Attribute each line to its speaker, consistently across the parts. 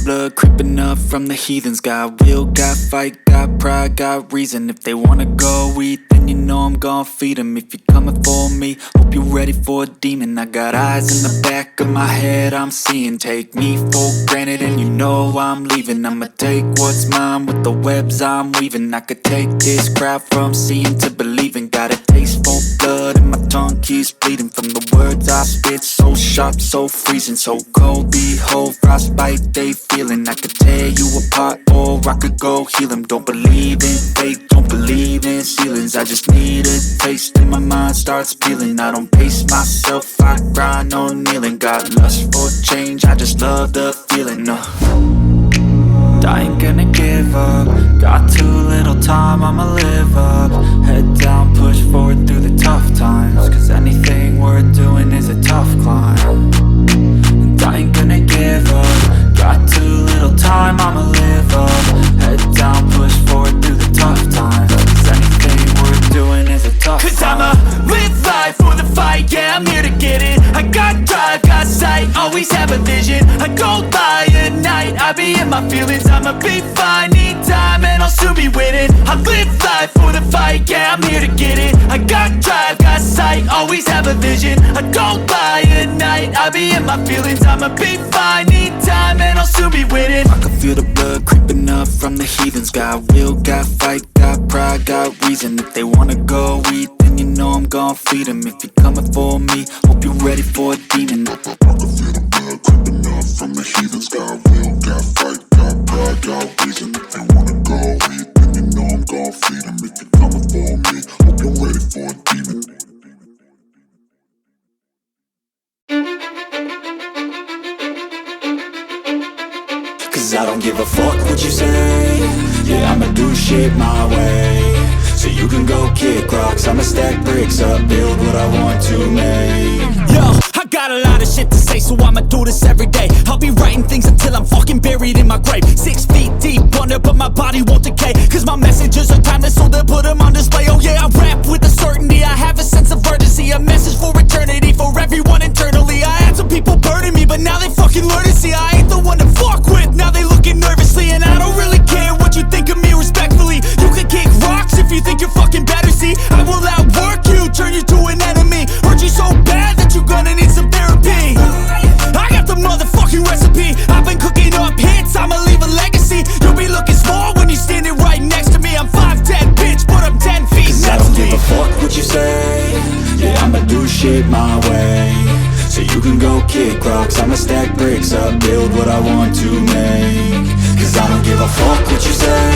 Speaker 1: blood creeping up from the heathens. Got will, got fight, got pride, got reason. If they wanna go eat, then you know I'm gon' feed them. If you're coming for me, hope you're ready for a demon. I got eyes in the back of my head, I'm seeing. Take me for granted and you know I'm leaving. I'ma take what's mine with the webs I'm weaving. I could take this crowd from seeing to believing. Got a taste for blood and my tongue keeps bleeding from the words I spit. So sharp, so freezing, so cold. Behold, frostbite they feeling. I could tear you apart or I could go heal them. Don't believe in fate, don't believe in ceilings. I just need a taste and my mind starts peeling. I don't pace myself, I grind on kneeling. Got lust for change, I just love the feeling. I ain't gonna give up. Got too little time, I'ma live up. Head down, push forward through the tough times. Cause anything worth doing is a tough climb. And I ain't gonna give up. Got too little time, I'ma live up. Head down, push forward through the tough times. Cause anything worth doing is a tough climb. Cause I'ma live life for the fight, yeah, I'm here to get it. I got drive, got sight, always have a vision. I go by at night, I be in my feelings. I'ma be fine, need time, and I'll soon be winning. I live life for the fight, yeah, I'm here to get it. I got drive, got sight, always have a vision. I go by at night, I be in my feelings. I'ma be fine, need time, and I'll soon be winning. I can feel the blood creeping up from the heathens. Got will, got fight, got pride, got reason. If they wanna go eat, then you know I'm gon' feed them. If you're coming for me, hope you're ready for a demon. I can feel the blood creeping up from the heathens. Got will, got fight, got pride, got reason. If they wanna go eat, then you know I'm gon' feed them. If you're coming for me, hope you're ready for a demon. Cause I don't give a fuck what you say. Yeah, I'ma do shit my way. So you can go kick rocks, I'ma stack bricks up, build what I want to make. Yo, I got a lot of shit to say, so I'ma do this every day. I'll be writing things until I'm fucking buried in my grave. 6 feet deep under, but my body won't decay. Cause my messages are timeless, so they'll put them on display. Oh yeah, I rap with a certainty, I have a sense of urgency. A message for eternity, for everyone internally. I had some people burning me, but now they fucking learn to see I ain't the one to fuck with, now they looking nervously. And I don't really care what you think of me respectfully. You can kick rocks if you think you're fucking better, see. I will outwork you, turn you to an enemy. Hurt you so bad that you're gonna need some therapy. I got the motherfucking recipe. I've been cooking up hits, I'ma leave a legacy. You'll be looking small when you're standing right next to me. I'm 5'10", bitch, but I'm 10 feet. Cause I don't give a fuck what you say. Yeah, I'ma do shit my way. So you can go kick rocks, I'ma stack bricks up, build what I want to make. Cause I don't give a fuck what you say.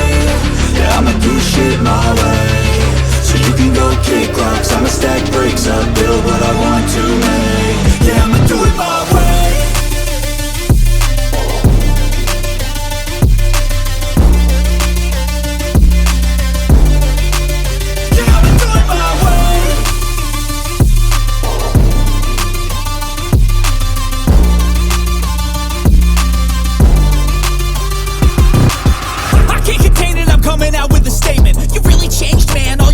Speaker 1: Yeah, I'ma do shit my way. So you can go kick rocks, I'ma stack bricks up, build what I want to make. Yeah, I'ma do it my way.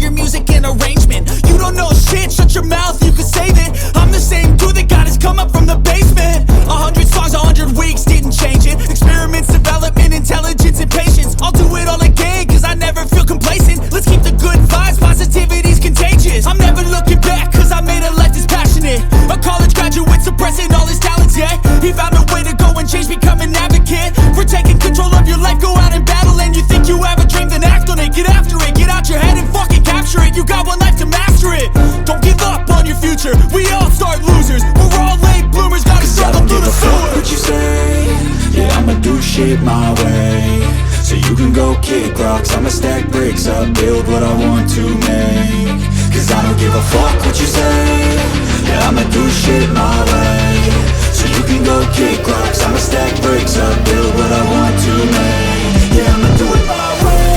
Speaker 1: Music and arrangement. You don't know shit, shut your mouth, you can save it. I'm the same dude that got his come up from the basement. 100 songs, 100 weeks, didn't change it. Experiments, development, intelligence, and patience. I'll do it all again, cause I never feel complacent. Let's keep the good vibes, positivity's contagious. I'm never looking back, cause I made a life that's passionate. A college graduate suppressing all his talents, yeah. He found a way to go and change, become an advocate. For taking control of your life, go out and battle. And you think you have a dream, then act on it. Get after it, get out your head and fucking capture it. You got one life to master it. Don't give up on your future. We all start losers. We're all late bloomers. Gotta struggle through the sewer. I don't give a fuck what you say. Yeah, I'ma do shit my way. So you can go kick rocks, I'ma stack bricks up, build what I want to make. Cause I don't give a fuck what you say. Yeah, I'ma do shit my way. So you can go kick rocks, I'ma stack bricks up, build what I want to make. Yeah, I'ma do it my way.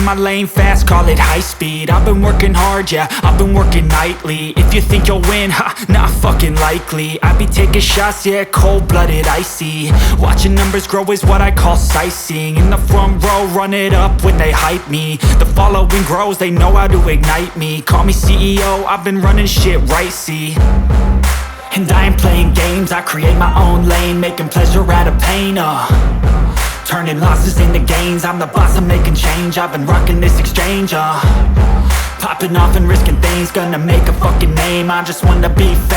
Speaker 1: my lane fast, call it high speed. I've been working hard, yeah, I've been working nightly. If you think you'll win, ha, not fucking likely. I be taking shots, yeah, cold-blooded, icy. Watching numbers grow is what I call sightseeing. In the front row, run it up when they hype me. The following grows, they know how to ignite me. Call me CEO, I've been running shit right, see. And I ain't playing games, I create my own lane, making pleasure out of pain, turning losses into gains. I'm the boss, I'm making change. I've been rocking this exchange, popping off and risking things. Gonna make a fucking name, I just wanna be famous.